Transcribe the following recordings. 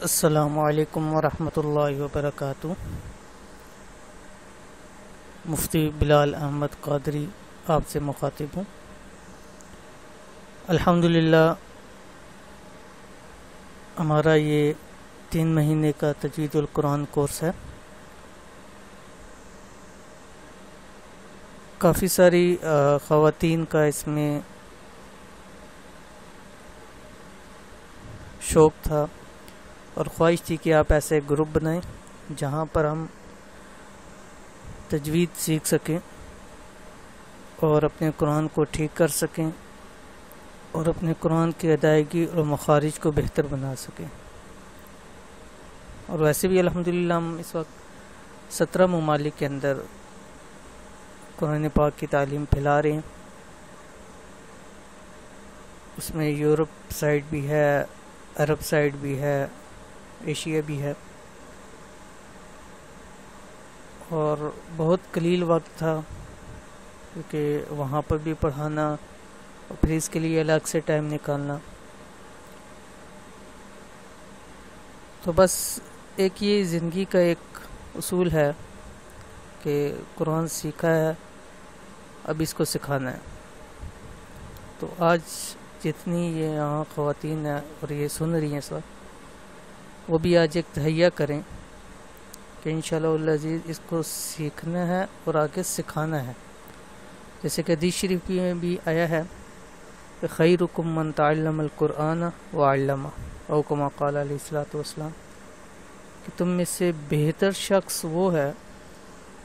السلام علیکم ورحمۃ اللہ وبرکاتہ۔ مفتی بلال احمد قادری آپ سے مخاطب ہوں۔ الحمدللہ ہمارا یہ 3 مہینے کا تجوید القرآن کورس ہے۔ کافی ساری خواتین کا اس میں شوق تھا اور خواہش تھی کہ آپ ایسے گروپ بنائیں جہاں پر ہم تجوید سیکھ سکیں اور اپنے قرآن کو ٹھیک کر سکیں اور اپنے قرآن کی ادائیگی اور مخارج کو بہتر بنا سکیں۔ اور ویسے بھی الحمدللہ ہم اس وقت 17 ممالک کے اندر قرآن پاک کی تعلیم پھیلا رہے ہیں۔ اس میں یورپ سائڈ بھی ہے، عرب سائڈ بھی ہے، ایشیا بھی ہے، اور بہت قلیل وقت تھا کیونکہ وہاں پر بھی پڑھانا اور پھر اس کے لیے الگ سے ٹائم نکالنا۔ تو بس ایک یہ زندگی کا ایک اصول ہے کہ قرآن سیکھا ہے، اب اس کو سکھانا ہے۔ تو آج جتنی یہ یہاں خواتین ہیں اور یہ سن رہی ہیں اس وقت، وہ بھی آج ایک تہیہ کریں کہ انشاءاللہ العزیز اس کو سیکھنا ہے اور آگے سکھانا ہے۔ جیسے کہ حدیث شریف میں بھی آیا ہے کہ خیرکم من تعلم القرآن وعلمہ، او کما قال علیہ الصلوۃ والسلام، کہ تم میں سے بہتر شخص وہ ہے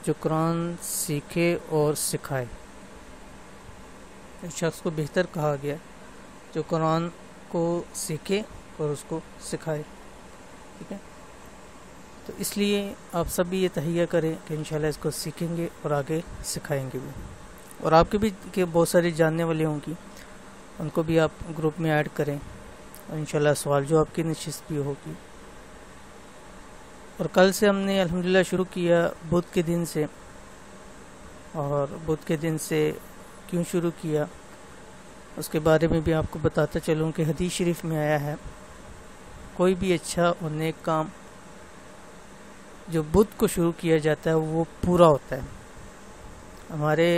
جو قرآن سیکھے اور سکھائے۔ اس شخص کو بہتر کہا گیا جو قرآن کو سیکھے اور اس کو سکھائے، ٹھیک ہے۔ تو اس لیے آپ سب بھی یہ تہیہ کریں کہ انشاءاللہ اس کو سیکھیں گے اور آگے سکھائیں گے بھی، اور آپ کے بھی کہ بہت ساری جاننے والے ہوں گی، ان کو بھی آپ گروپ میں ایڈ کریں، اور انشاءاللہ سوال جواب کی نشست بھی ہوگی۔ اور کل سے ہم نے الحمدللہ شروع کیا بدھ کے دن سے، اور بدھ کے دن سے کیوں شروع کیا اس کے بارے میں بھی آپ کو بتاتا چلوں کہ حدیث شریف میں آیا ہے کوئی بھی اچھا اور نیک کام جو بدھ کو شروع کیا جاتا ہے وہ پورا ہوتا ہے۔ ہمارے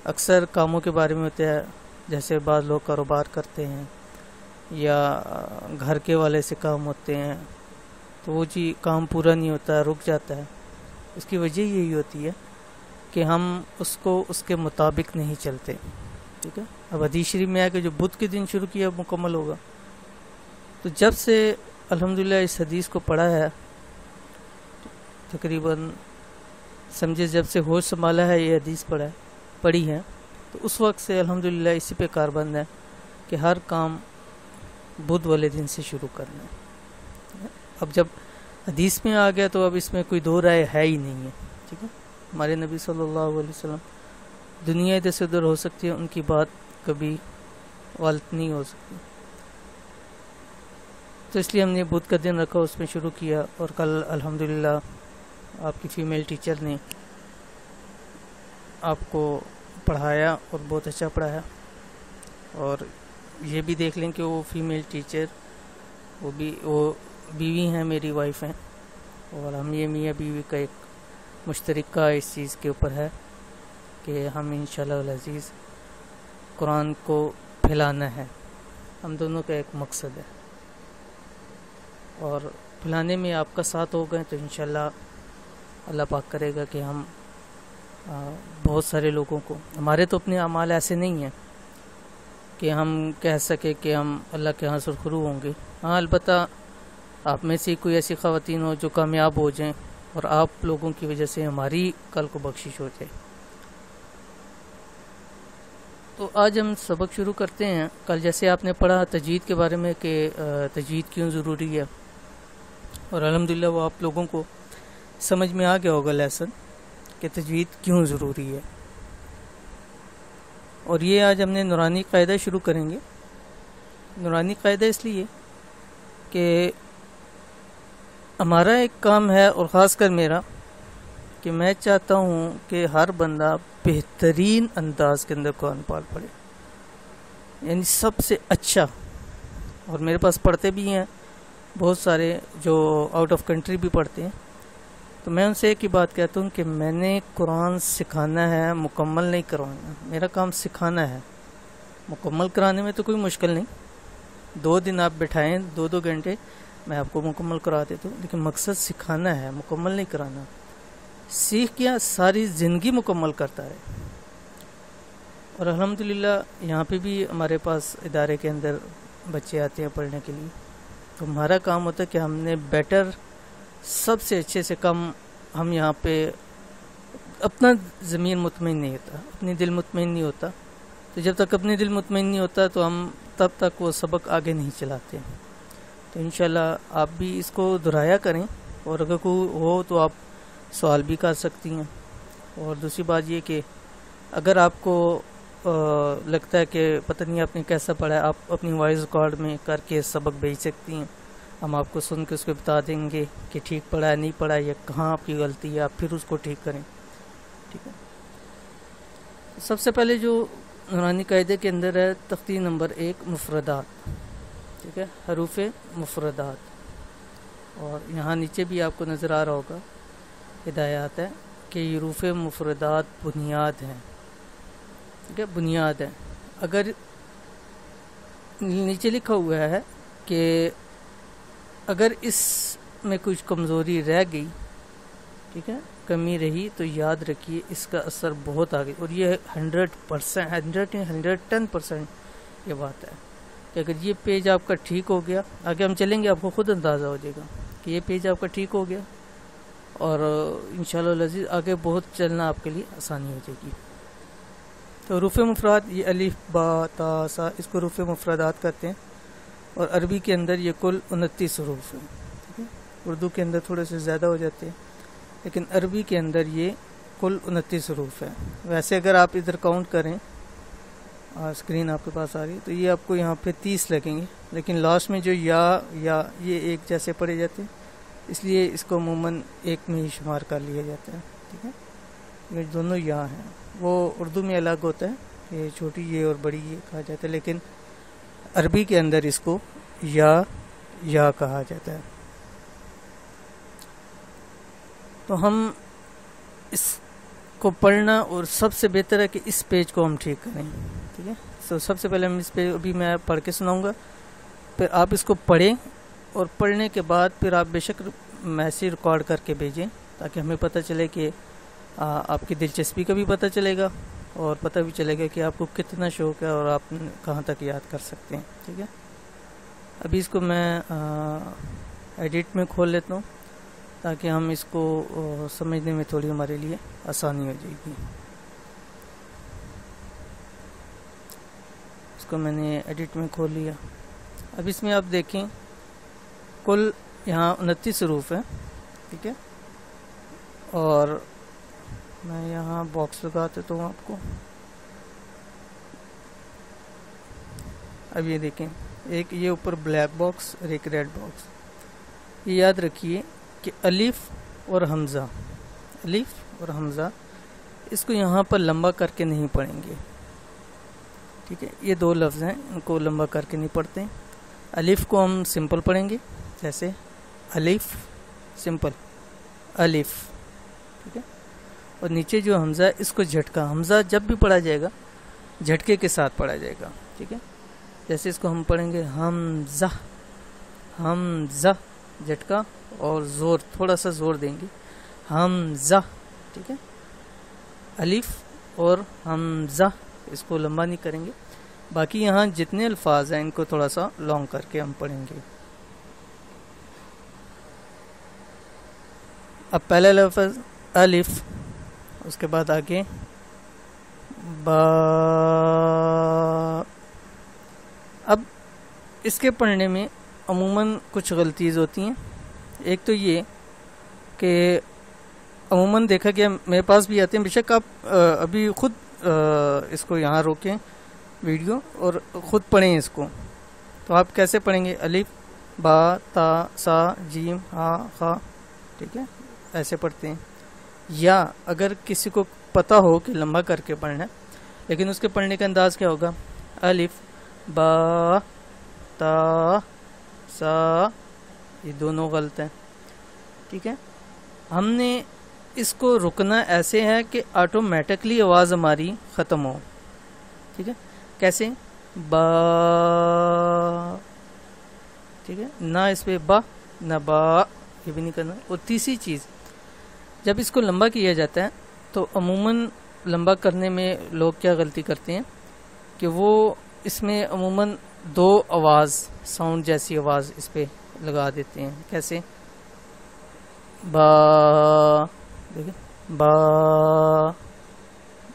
اکثر کاموں کے بارے میں ہوتا ہے، جیسے بعض لوگ کاروبار کرتے ہیں یا گھر کے والے سے کام ہوتے ہیں، تو وہ کام پورا نہیں ہوتا، رک جاتا ہے۔ اس کی وجہ یہی ہوتی ہے کہ ہم اس کو اس کے مطابق نہیں چلتے، ٹھیک ہے۔ اب حدیث شریف میں ہے کہ جو بدھ کے دن شروع کیا مکمل ہوگا۔ تو جب سے الحمدللہ اس حدیث کو پڑھا ہے، تقریباً سمجھے جب سے ہوش سنبھالا ہے یہ حدیث پڑھی ہے، تو اس وقت سے الحمدللہ اسی پہ کاربند ہے کہ ہر کام بدھ والے دن سے شروع کرنا ہے۔ اب جب حدیث میں آ گیا تو اب اس میں کوئی دو رائے ہے ہی نہیں ہے، ٹھیک ہے۔ ہمارے نبی صلی اللہ علیہ وسلم دنیا ادھر سے ادھر ہو سکتی ہے، ان کی بات کبھی غلط نہیں ہو سکتی، تو اس لیے ہم نے بدھ کا دن رکھا، اس میں شروع کیا۔ اور کل الحمدللہ آپ کی فیمیل ٹیچر نے آپ کو پڑھایا اور بہت اچھا پڑھایا، اور یہ بھی دیکھ لیں کہ وہ فیمیل ٹیچر وہ بیوی ہیں، میری وائف ہیں، اور ہم یہ میاں بیوی کا ایک مشترکہ اس چیز کے اوپر ہے کہ ہم انشاءاللہ العزیز قرآن کو پھیلانا ہے، ہم دونوں کا ایک مقصد ہے، اور پھیلانے میں آپ کا ساتھ ہو گئے تو انشاءاللہ اللہ پاک کرے گا کہ ہم بہت سارے لوگوں کو، ہمارے تو اپنے اعمال ایسے نہیں ہیں کہ ہم کہہ سکے کہ ہم اللہ کے ہاں سرخرو ہوں گے۔ ہاں البتہ آپ میں سے کوئی ایسی خواتین ہو جو کامیاب ہو جائیں اور آپ لوگوں کی وجہ سے ہماری کل کو بخشش ہو جائے۔ تو آج ہم سبق شروع کرتے ہیں۔ کل جیسے آپ نے پڑھا تجوید کے بارے میں کہ تجوید کیوں ضروری ہے، اور الحمدللہ وہ آپ لوگوں کو سمجھ میں آ گیا ہوگا لیسن کہ تجوید کیوں ضروری ہے۔ اور یہ آج ہم نے نورانی قاعدہ شروع کریں گے۔ نورانی قاعدہ اس لیے کہ ہمارا ایک کام ہے، اور خاص کر میرا، کہ میں چاہتا ہوں کہ ہر بندہ بہترین انداز کے اندر قرآن پاک پڑھے، یعنی سب سے اچھا۔ اور میرے پاس پڑھتے بھی ہیں بہت سارے جو آؤٹ آف کنٹری بھی پڑھتے ہیں، تو میں ان سے ایک ہی بات کہتا ہوں کہ میں نے قرآن سکھانا ہے، مکمل نہیں کروانا. میرا کام سکھانا ہے، مکمل کرانے میں تو کوئی مشکل نہیں. 2 دن آپ بٹھائیں، 2 گھنٹے، میں آپ کو مکمل کرا دیتا ہوں. لیکن مقصد سکھانا ہے، مکمل نہیں کرانا. سیکھ کیا ساری زندگی مکمل کرتا ہے. اور الحمدللہ یہاں پہ بھی ہمارے پاس ادارے کے اندر بچے آتے ہیں پڑھنے کے لیے، تو ہمارا کام ہوتا ہے کہ ہم نے بیٹر، سب سے اچھے سے کم، ہم یہاں پہ اپنا ضمیر مطمئن نہیں ہوتا، اپنی دل مطمئن نہیں ہوتا. تو جب تک اپنی دل مطمئن نہیں ہوتا تو ہم تب تک وہ سبق آگے نہیں چلاتے. تو انشاءاللہ آپ بھی اس کو دہرایا کریں، اور اگر کوئی ہو تو آپ سوال بھی کر سکتی ہیں. اور دوسری بات یہ کہ اگر آپ کو لگتا ہے کہ پتہ نہیں آپ نے کیسا پڑھا ہے، آپ اپنی وائس ریکارڈ میں کر کے سبق بھیج سکتی ہیں. ہم آپ کو سن کے اس کو بتا دیں گے کہ ٹھیک پڑھا ہے، نہیں پڑھا ہے، یا کہاں آپ کی غلطی ہے، آپ پھر اس کو ٹھیک کریں. ٹھیک ہے. سب سے پہلے جو نورانی قاعدے کے اندر ہے، تختی نمبر 1، مفردات. ٹھیک ہے، حروف مفردات. اور یہاں نیچے بھی آپ کو نظر آ رہا ہوگا ہدایات ہے کہ یہ حروف مفردات بنیاد ہیں. ٹھیک ہے، بنیاد ہے. اگر نیچے لکھا ہوا ہے کہ اگر اس میں کچھ کمزوری رہ گئی، ٹھیک ہے، کمی رہی، تو یاد رکھیے اس کا اثر بہت آگے. اور یہ 100%، 110% یہ بات ہے کہ اگر یہ پیج آپ کا ٹھیک ہو گیا، آگے ہم چلیں گے آپ کو خود اندازہ ہو جائے گا کہ یہ پیج آپ کا ٹھیک ہو گیا، اور انشاءاللہ العزیز آگے بہت چلنا آپ کے لیے آسانی ہو جائے گی. تو حروف مفرد، یہ الف، با، تا، سا، اس کو حروف مفردات کہتے ہیں. اور عربی کے اندر یہ کل 29 حروف ہیں. ٹھیک ہے، اردو کے اندر تھوڑے سے زیادہ ہو جاتے ہیں، لیکن عربی کے اندر یہ کل 29 حروف ہیں. ویسے اگر آپ ادھر کاؤنٹ کریں، اسکرین آپ کے پاس آ رہی ہے، تو یہ آپ کو یہاں پہ 30 لگیں گے. لیکن لاسٹ میں جو یا یہ ایک جیسے پڑھے جاتے ہیں، اس لیے اس کو عموماً ایک میں ہی شمار کر لیا جاتا ہے. ٹھیک ہے، یہ دونوں یا ہیں. وہ اردو میں الگ ہوتا ہے کہ چھوٹی یہ اور بڑی یہ کہا جاتا ہے، لیکن عربی کے اندر اس کو یا کہا جاتا ہے. تو ہم اس کو پڑھنا، اور سب سے بہتر ہے کہ اس پیج کو ہم ٹھیک کریں. ٹھیک ہے، تو سب سے پہلے ہم اس پہ ابھی میں پڑھ کے سناؤں گا، پھر آپ اس کو پڑھیں، اور پڑھنے کے بعد پھر آپ بے شک میسیج ریکارڈ کر کے بھیجیں، تاکہ ہمیں پتہ چلے کہ آپ کی دلچسپی کا بھی پتہ چلے گا، اور پتہ بھی چلے گا کہ آپ کو کتنا شوق ہے اور آپ کہاں تک یاد کر سکتے ہیں. ٹھیک ہے، ابھی اس کو میں ایڈٹ میں کھول لیتا ہوں، تاکہ ہم اس کو سمجھنے میں تھوڑی ہمارے لیے آسانی ہو جائے گی. اس کو میں نے ایڈٹ میں کھول لیا. اب اس میں آپ دیکھیں کل یہاں 29 حروف ہیں. ٹھیک ہے، اور میں یہاں باکس لگا دیتا ہوں آپ کو. اب یہ دیکھیں، ایک یہ اوپر بلیک باکس اور ایک ریڈ باکس. یہ یاد رکھیے کہ الف اور حمزہ، الف اور حمزہ، اس کو یہاں پر لمبا کر کے نہیں پڑھیں گے. ٹھیک ہے، یہ 2 لفظ ہیں، ان کو لمبا کر کے نہیں پڑھتے. الف کو ہم سمپل پڑھیں گے، جیسے الف سمپل الف. ٹھیک ہے، اور نیچے جو حمزہ ہے اس کو جھٹکا، حمزہ جب بھی پڑھا جائے گا جھٹکے کے ساتھ پڑھا جائے گا. ٹھیک ہے، جیسے اس کو ہم پڑھیں گے حمزہ، حمزہ جھٹکا، اور زور، تھوڑا سا زور دیں گے، حمزہ. ٹھیک ہے، الف اور حمزہ، اس کو لمبا نہیں کریں گے. باقی یہاں جتنے الفاظ ہیں ان کو تھوڑا سا لانگ کر کے ہم پڑھیں گے. اب پہلا لفظ الف، اس کے بعد آگے با. اب اس کے پڑھنے میں عموماً کچھ غلطیز ہوتی ہیں. ایک تو یہ کہ عموماً دیکھا گیا، میرے پاس بھی آتے ہیں، بے شک آپ ابھی خود اس کو یہاں روکیں ویڈیو اور خود پڑھیں اس کو. تو آپ کیسے پڑھیں گے؟ الف، با، تا، سا، جیم، ہا، خا. ٹھیک ہے، ایسے پڑھتے ہیں. یا اگر کسی کو پتہ ہو کہ لمبا کر کے پڑھنا ہے، لیکن اس کے پڑھنے کا انداز کیا ہوگا؟ الف، با، تا، سا، یہ دونوں غلط ہیں. ٹھیک ہے, ہم نے اس کو رکنا ایسے ہے کہ آٹومیٹکلی آواز ہماری ختم ہو. ٹھیک ہے, کیسے؟ با. ٹھیک ہے, نہ اس پہ با نہ با, یہ بھی نہیں کرنا. اور تیسری چیز, جب اس کو لمبا کیا جاتا ہے تو عموماً لمبا کرنے میں لوگ کیا غلطی کرتے ہیں کہ وہ اس میں عموماً دو آواز ساؤنڈ جیسی آواز اس پہ لگا دیتے ہیں. کیسے؟ با. دیکھیں, با,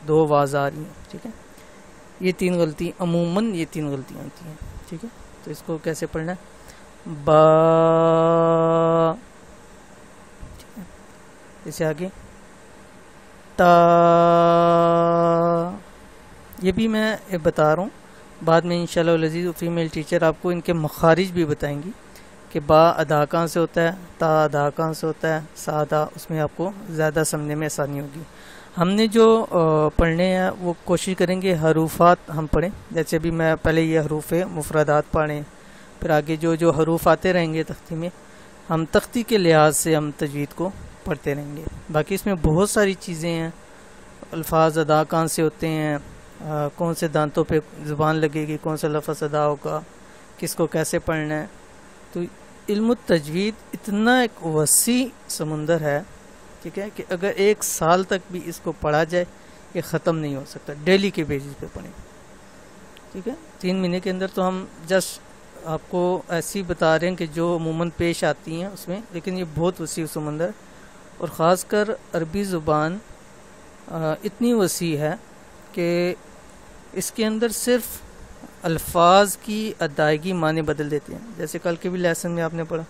دو آواز آ رہی ہیں. ٹھیک ہے, یہ تین غلطی عموماً یہ تین غلطیاں ہوتی ہیں. ٹھیک ہے, تو اس کو کیسے پڑھنا ہے؟ با. ٹھیک ہے, اسے آگے تا. یہ بھی میں بتا رہا ہوں, بعد میں انشاءاللہ العزیز فیمیل ٹیچر آپ کو ان کے مخارج بھی بتائیں گی کہ با ادا کہاں سے ہوتا ہے, تا ادا کہاں سے ہوتا ہے, سا ادا. اس میں آپ کو زیادہ سمجھنے میں آسانی ہوگی. ہم نے جو پڑھنے ہیں وہ کوشش کریں گے حروفات ہم پڑھیں. جیسے بھی میں پہلے یہ حروف مفردات پڑھیں, پھر آگے جو حروف آتے رہیں گے تختی میں, ہم تختی کے لحاظ سے ہم تجوید کو پڑھتے رہیں گے. باقی اس میں بہت ساری چیزیں ہیں, الفاظ ادا کہاں سے ہوتے ہیں, کون سے دانتوں پہ زبان لگے گی, کون سا لفظ ادا ہوگا, کس کو کیسے پڑھنا ہے. تو علم التجوید اتنا ایک وسیع سمندر ہے, ٹھیک ہے, کہ اگر ایک سال تک بھی اس کو پڑھا جائے یہ ختم نہیں ہو سکتا. ڈیلی کے بیسس پہ پڑھیں. ٹھیک ہے, 3 مہینے کے اندر تو ہم جسٹ آپ کو ایسی بتا رہے ہیں کہ جو عموماً پیش آتی ہیں اس میں, لیکن یہ بہت وسیع سمندر, اور خاص کر عربی زبان اتنی وسیع ہے کہ اس کے اندر صرف الفاظ کی ادائیگی معنی بدل دیتے ہیں. جیسے کل کے بھی لیسن میں آپ نے پڑھا.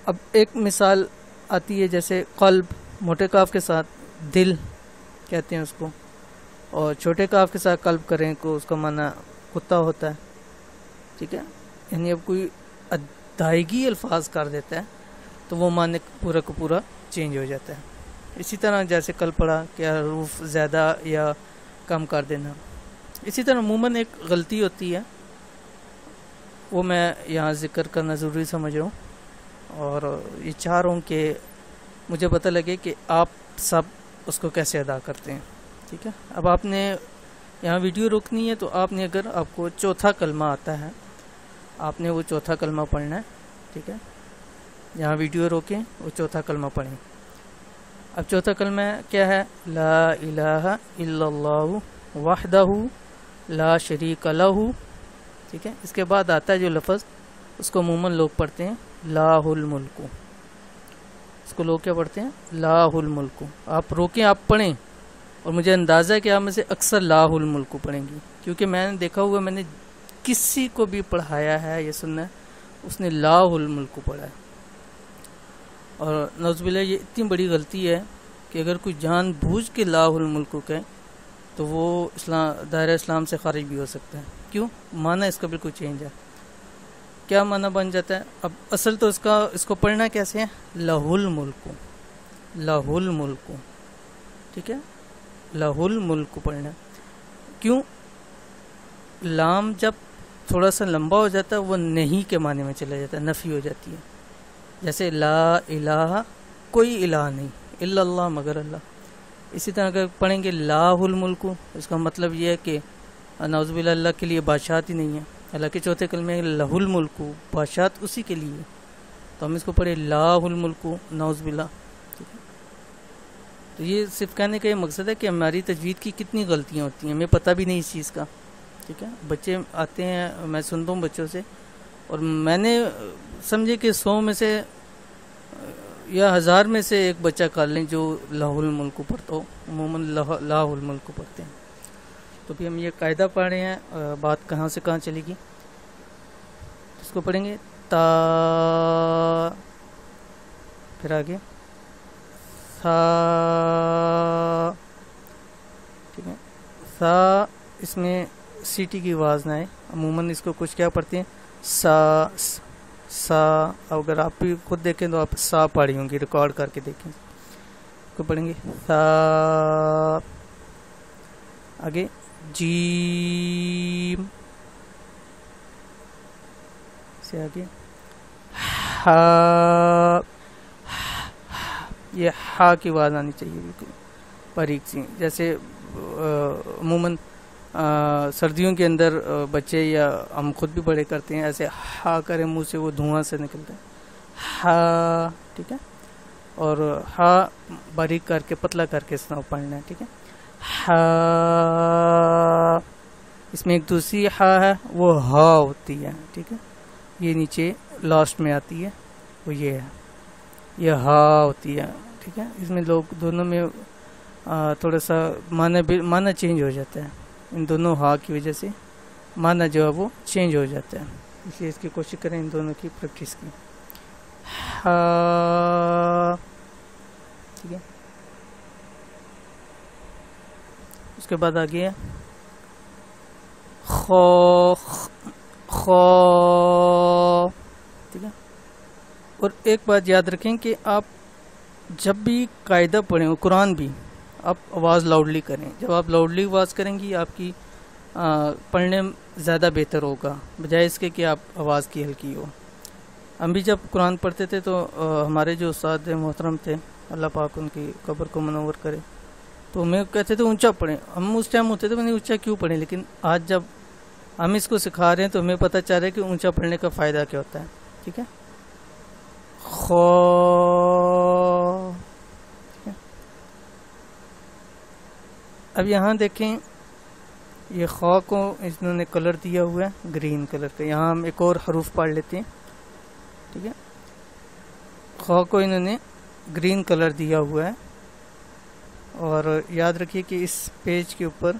اب ایک مثال آتی ہے, جیسے قلب موٹے کاف کے ساتھ دل کہتے ہیں اس کو, اور چھوٹے کاف کے ساتھ قلب کریں کو اس کا معنی کتا ہوتا ہے. ٹھیک ہے, یعنی اب کوئی ادائیگی الفاظ کر دیتا ہے تو وہ معنی پورا کا پورا چینج ہو جاتا ہے. اسی طرح جیسے کل پڑھا کہ حروف زیادہ یا کم کر دینا. اسی طرح عموماً ایک غلطی ہوتی ہے, وہ میں یہاں ذکر کرنا ضروری سمجھ رہا ہوں, اور یہ چاہ رہا ہوں کہ مجھے پتہ لگے کہ آپ سب اس کو کیسے ادا کرتے ہیں. ٹھیک ہے, اب آپ نے یہاں ویڈیو روکنی ہے تو آپ نے, اگر آپ کو چوتھا کلمہ آتا ہے آپ نے وہ چوتھا کلمہ پڑھنا ہے. ٹھیک ہے, یہاں ویڈیو روکیں, وہ چوتھا کلمہ پڑھیں. اب چوتھا کلمہ کیا ہے؟ لا الہ الا اللہ وحدہ لا شریک لہ. ٹھیک ہے, اس کے بعد آتا ہے جو لفظ, اس کو عموماً لوگ پڑھتے ہیں لاہ الملک. اس کو لوگ کیا پڑھتے ہیں؟ لاہ الملک. آپ روکیں, آپ پڑھیں, اور مجھے اندازہ ہے کہ آپ میں سے اکثر لاہ الملک پڑھیں گی, کیونکہ میں نے دیکھا ہوا, میں نے کسی کو بھی پڑھایا ہے یہ سننا ہے, اس نے لاہ الملک پڑھا ہے. اور نعوذ باللہ یہ اتنی بڑی غلطی ہے کہ اگر کوئی جان بوجھ کے لاہ الملک کہے تو وہ دائرہ اسلام سے خارج بھی ہو سکتا ہے. کیوں؟ معنی اس کا بالکل چینج ہے. کیا معنی بن جاتا ہے؟ اب اصل تو اس کو پڑھنا کیسے ہے؟ لہ الملک, لہ الملک. ٹھیک ہے, لہ الملک پڑھنا. کیوں؟ لام جب تھوڑا سا لمبا ہو جاتا ہے وہ نہیں کے معنی میں چلا جاتا ہے, نفی ہو جاتی ہے. جیسے لا الہ, کوئی الہ نہیں, الا اللہ, مگر اللہ. اسی طرح اگر پڑھیں گے لاہ الملک, اس کا مطلب یہ ہے کہ نعوذ باللہ اللہ کے لیے بادشاہت ہی نہیں ہے. اللہ کے چوتھے کلمے لہ الملک, بادشاہت اسی کے لیے, تو ہم اس کو پڑھے لاہ الملک, نعوذ باللہ. تو یہ صرف کہنے کا یہ مقصد ہے کہ ہماری تجوید کی کتنی غلطیاں ہوتی ہیں, ہمیں پتہ بھی نہیں اس چیز کا. ٹھیک ہے, بچے آتے ہیں, میں سنتا ہوں بچوں سے, اور میں نے سمجھے کہ 100 میں سے یا 1000 میں سے ایک بچہ کر لیں جو لاہ الملک پڑھتا ہو. عموماً لاہ الملک پڑھتے ہیں. تو بھی ہم یہ قاعدہ پڑھ رہے ہیں, بات کہاں سے کہاں چلے گی. اس کو پڑھیں گے تا, پھر آگے سا. ٹھیک ہے, سا, اس میں سیٹی کی آواز نہ آئے. عموماً اس کو کچھ کیا پڑھتے ہیں سا, سا. اگر آپ بھی خود دیکھیں تو آپ سا پڑھی ہوں گی, ریکارڈ کر کے دیکھیں. اس کو پڑھیں گے سا. آگے جیم سے آگے ہا، یہ ہا کی آواز آنی چاہیے بالکل باریک سی، جیسے عموماً سردیوں کے اندر بچے یا ہم خود بھی بڑے کرتے ہیں، ایسے ہا کریں منہ سے وہ دھواں سے نکلتا ہے، ہا، ٹھیک ہے، اور ہا باریک کر کے پتلا کر کے اس طرح پڑھنا ہے، ٹھیک ہے، ہا۔ اس میں ایک دوسری ہا ہے وہ ہا ہوتی ہے، ٹھیک ہے، یہ نیچے لاسٹ میں آتی ہے، وہ یہ ہے، یہ ہا ہوتی ہے، ٹھیک ہے۔ اس میں لوگ دونوں میں تھوڑا سا معنی چینج ہو جاتا ہے، ان دونوں ہا کی وجہ سے معنی جو ہے وہ چینج ہو جاتا ہے، اس لیے اس کی کوشش کریں ان دونوں کی پریکٹس کی۔ ہا، ٹھیک ہے، اس کے بعد آگے ہے خو، خو، ٹھیک ہے۔ اور ایک بات یاد رکھیں کہ آپ جب بھی قاعدہ پڑھیں، قرآن بھی، آپ آواز لاؤڈلی کریں، جب آپ لاؤڈلی آواز کریں گی آپ کی پڑھنے زیادہ بہتر ہوگا، بجائے اس کے کہ آپ آواز کی ہلکی ہو۔ ہم بھی جب قرآن پڑھتے تھے تو ہمارے جو استاد محترم تھے، اللہ پاک ان کی قبر کو منور کرے، تو ہمیں کہتے تھے اونچا پڑھیں، ہم اس ٹائم ہوتے تھے میں اونچا کیوں پڑھیں، لیکن آج جب ہم اس کو سکھا رہے ہیں تو ہمیں پتہ چل رہا ہے کہ اونچا پڑھنے کا فائدہ کیا ہوتا ہے، ٹھیک ہے۔ خو، اب یہاں دیکھیں یہ خو کو انہوں نے کلر دیا ہوا ہے گرین کلر کا، یہاں ہم ایک اور حروف پڑھ لیتے ہیں، ٹھیک ہے۔ خو کو انہوں نے گرین کلر دیا ہوا ہے، اور یاد رکھیے کہ اس پیج کے اوپر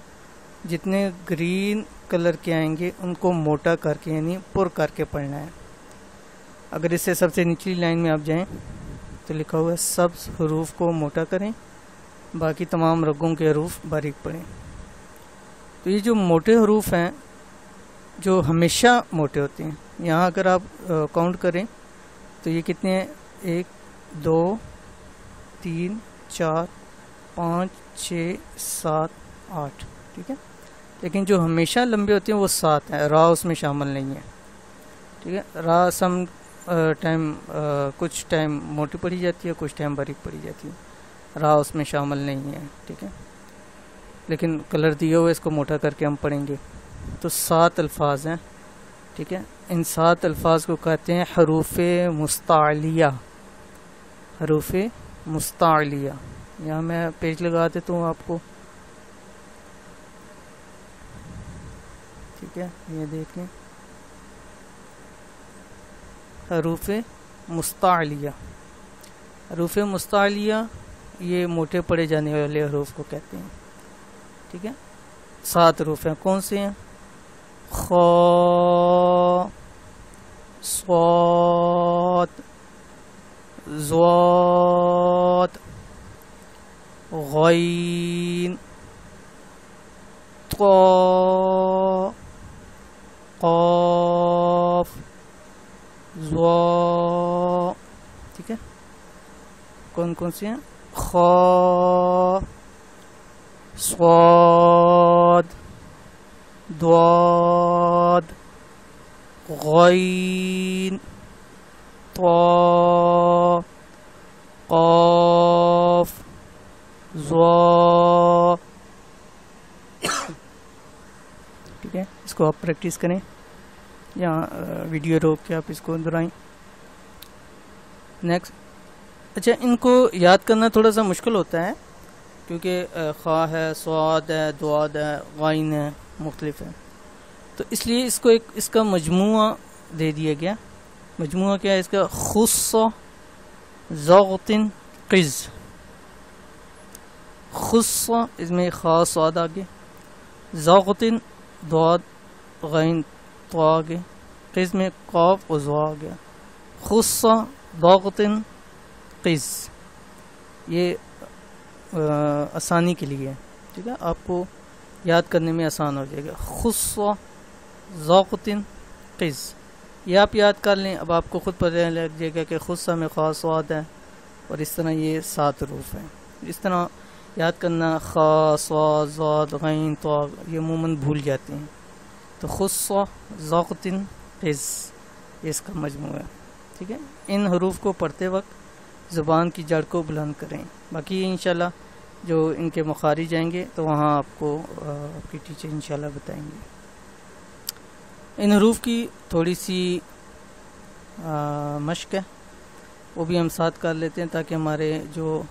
جتنے گرین کلر کے آئیں گے ان کو موٹا کر کے یعنی پر کر کے پڑھنا ہے۔ اگر اس سے سب سے نچلی لائن میں آپ جائیں تو لکھا ہوا ہے سبز حروف کو موٹا کریں، باقی تمام رگوں کے حروف باریک پڑھیں۔ تو یہ جو موٹے حروف ہیں جو ہمیشہ موٹے ہوتے ہیں، یہاں اگر آپ کاؤنٹ کریں تو یہ کتنے ہیں، 1 2 3 4 5 6 7 8، ٹھیک ہے۔ لیکن جو ہمیشہ لمبے ہوتے ہیں وہ 7 ہیں، را اس میں شامل نہیں ہے، ٹھیک ہے۔ را سم ٹائم کچھ ٹائم موٹی پڑھی جاتی ہے، کچھ ٹائم باریک پڑھی جاتی ہے، را اس میں شامل نہیں ہے، ٹھیک ہے۔ لیکن کلر دیا ہوا اس کو موٹا کر کے ہم پڑھیں گے تو 7 الفاظ ہیں، ٹھیک ہے۔ ان 7 الفاظ کو کہتے ہیں حروف مستعلیہ، حروف مستعلیہ۔ یہاں میں پیج لگا دیتا ہوں آپ کو، ٹھیک ہے، یہ دیکھیں حروف مستعلیہ۔ حروف مستعلیہ یہ موٹے پڑھے جانے والے حروف کو کہتے ہیں، ٹھیک ہے۔ 7 حروف ہیں، کون سے ہیں؟ خا، صاد، ضاد، غین، طا، قاف، ضا، ٹھیک ہے۔ کون کون سے ہیں؟ خا، صاد، ضاد، غین، طا، قاف، ضا، ٹھیک ہے۔ اس کو آپ پریکٹس کریں، یہاں ویڈیو روک کے آپ اس کو دہرائیں۔ نیکسٹ، اچھا ان کو یاد کرنا تھوڑا سا مشکل ہوتا ہے کیونکہ خا ہے، صاد ہے، ضاد ہے، غین ہے، مختلف ہے، تو اس لیے اس کو ایک اس کا مجموعہ دے دیا گیا۔ مجموعہ کیا ہے اس کا؟ خص، ضغط، قز۔ خص اس میں خا صاد آگے، ضغط ضاد غین طا آگے، قز میں قاف و ضا آگیا۔ خص، ضغط، قز، یہ آسانی کے لیے ہے، ٹھیک ہے، آپ کو یاد کرنے میں آسان ہو جائے گا۔ خص، ضغط، قز، یہ آپ یاد کر لیں، اب آپ کو خود پتہ لگ جائے گا کہ خص میں خا صاد ہے، اور اس طرح یہ 7 حروف ہیں۔ اس طرح یاد کرنا خا، صاد، ضاد، غین، طا، یہ عموماً بھول جاتے ہیں، تو خص، ضغط، قز، یہ اس کا مجموعہ ہے۔ ٹھیک ہے. ان حروف کو پڑھتے وقت زبان کی جڑ کو بلند کریں. باقی انشاءاللہ جو ان کے مخارج جائیں گے تو وہاں آپ کو آپ کی ٹیچر انشاءاللہ بتائیں گے. ان حروف کی تھوڑی سی مشق ہے، وہ بھی ہم ساتھ کر لیتے ہیں تاکہ ہمارے جو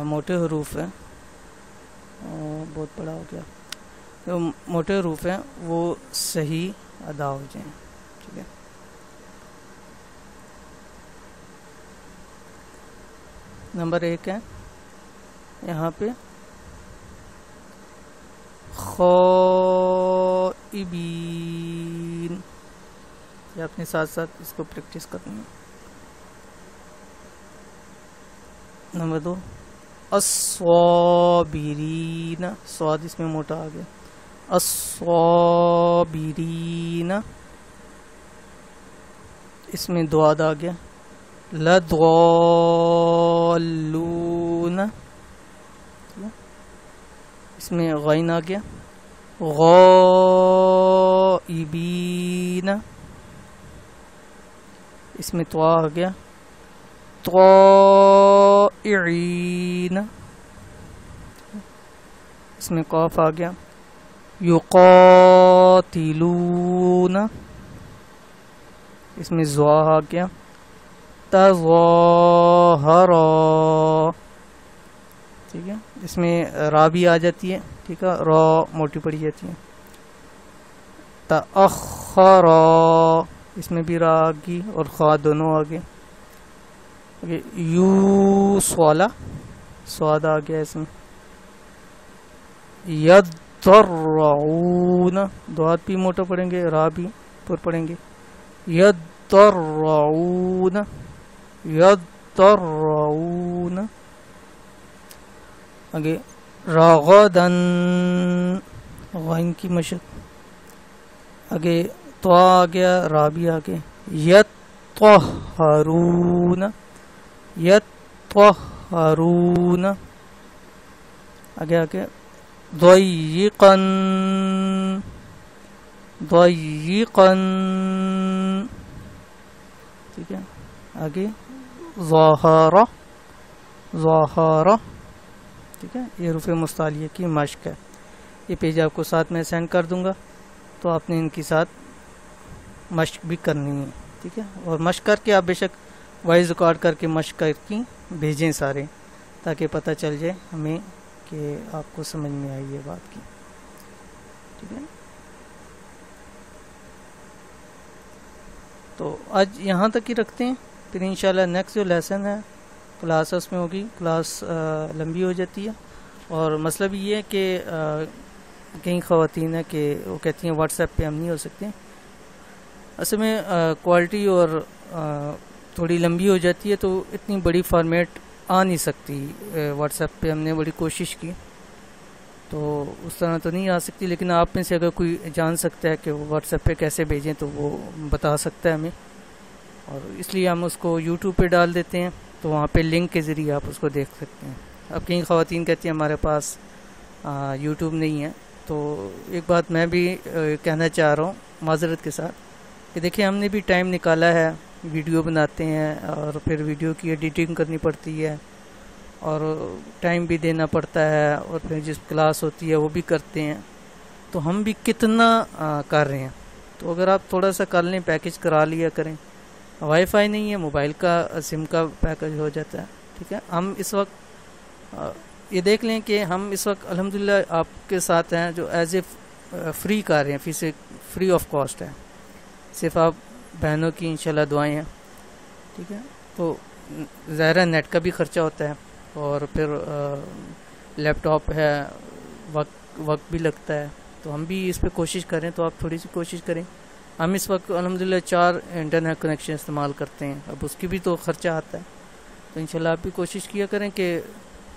موٹے حروف ہیں، بہت بڑا ہو گیا، جو موٹے حروف ہیں وہ صحیح ادا ہو جائیں. ٹھیک ہے. نمبر 1 ہے یہاں پہ خائبین، یہ اپنے ساتھ ساتھ اس کو پریکٹس کرنی ہے. نمبر 2 الصابرین، سواد اس میں موٹا آ گیا، الصابرین، اس میں دواد آ گیا، لضالون، اس میں غین آ گیا، غائبین، اس میں طوا آ گیا، طائعین، اس میں قاف آ گیا، یقاتلون، اس میں زوا آ گیا، تظاہرا، ٹھیک ہے. اس میں را بھی آ جاتی ہے، ٹھیک ہے، را موٹی پڑی جاتی ہے. تأخرا، اس میں بھی را آ گئی اور خا دونوں آ گئے. یو سوالا، سواد آ گیا اس میں. یضرعون، دوات بھی موٹا پڑھیں گے، را بھی پر پڑھیں گے. یضرعون، یضرعون. آگے رغدن، غین کی مشق. آگے طوا آ گیا، را بھی آ گیا. یطہرون، یطہرون. آگے آگے ضیقن، ضیقن، ٹھیک ہے. آگے ظاہر، ظاہر، ٹھیک ہے. یہ حروف مستعلیہ کی مشق ہے. یہ پیج آپ کو ساتھ میں سینڈ کر دوں گا، تو آپ نے ان کی ساتھ مشق بھی کرنی ہے. ٹھیک ہے. اور مشق کر کے آپ بے شک وائس ریکارڈ کر کے مشق کر کے بھیجیں سارے، تاکہ پتہ چل جائے ہمیں کہ آپ کو سمجھ میں آئی یہ بات کی. ٹھیک ہے. تو آج یہاں تک ہی رکھتے ہیں، پھر انشاءاللہ نیکسٹ جو لیسن ہے کلاس اس میں ہوگی. کلاس لمبی ہو جاتی ہے، اور مسئلہ بھی یہ ہے کہ کئی خواتین ہیں کہ وہ کہتی ہیں واٹس ایپ پہ ہم نہیں ہو سکتے. اصل میں کوالٹی اور تھوڑی لمبی ہو جاتی ہے، تو اتنی بڑی فارمیٹ آ نہیں سکتی. واٹس ایپ پہ ہم نے بڑی کوشش کی تو اس طرح تو نہیں آ سکتی، لیکن آپ میں سے اگر کوئی جان سکتا ہے کہ وہ واٹس ایپ پہ کیسے بھیجیں تو وہ بتا سکتا ہے ہمیں. اور اس لیے ہم اس کو یوٹیوب پہ ڈال دیتے ہیں، تو وہاں پہ لنک کے ذریعے آپ اس کو دیکھ سکتے ہیں. اب کئی خواتین کہتی ہیں ہمارے پاس یوٹیوب نہیں ہے. تو ایک بات میں بھی کہنا چاہ رہا ہوں معذرت کے ساتھ، کہ دیکھیں ہم نے بھی ٹائم نکالا ہے، ویڈیو بناتے ہیں اور پھر ویڈیو کی ایڈیٹنگ کرنی پڑتی ہے، اور ٹائم بھی دینا پڑتا ہے، اور پھر جس کلاس ہوتی ہے وہ بھی کرتے ہیں. تو ہم بھی کتنا کر رہے ہیں. تو اگر آپ تھوڑا سا کر لیں، پیکج کرا لیا کریں. وائی فائی نہیں ہے، موبائل کا سم کا پیکج ہو جاتا ہے. ٹھیک ہے. ہم اس وقت یہ دیکھ لیں کہ ہم اس وقت الحمدللہ آپ کے ساتھ ہیں جو ایز اے فری کر رہے ہیں، فیس فری آف کاسٹ ہے. صرف آپ بہنوں کی انشاءاللہ دعائیں ہیں. ٹھیک ہے. تو ظاہر نیٹ کا بھی خرچہ ہوتا ہے، اور پھر لیپ ٹاپ ہے، وقت بھی لگتا ہے. تو ہم بھی اس پہ کوشش کریں، تو آپ تھوڑی سی کوشش کریں. ہم اس وقت الحمدللہ 4 انٹرنیٹ کنیکشن استعمال کرتے ہیں، اب اس کی بھی تو خرچہ آتا ہے. تو انشاءاللہ آپ بھی کوشش کیا کریں کہ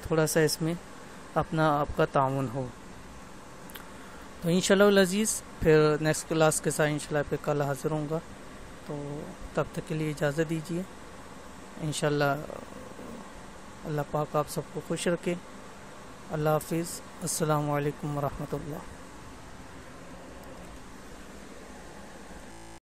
تھوڑا سا اس میں اپنا آپ کا تعاون ہو. تو انشاءاللہ العزیز پھر نیکسٹ کلاس کے ساتھ انشاءاللہ پھر کل حاضر ہوں گا. تو تب تک کے لیے اجازت دیجیے. انشاءاللہ اللہ پاک آپ سب کو خوش رکھے. اللہ حافظ. السلام علیکم ورحمۃ اللہ.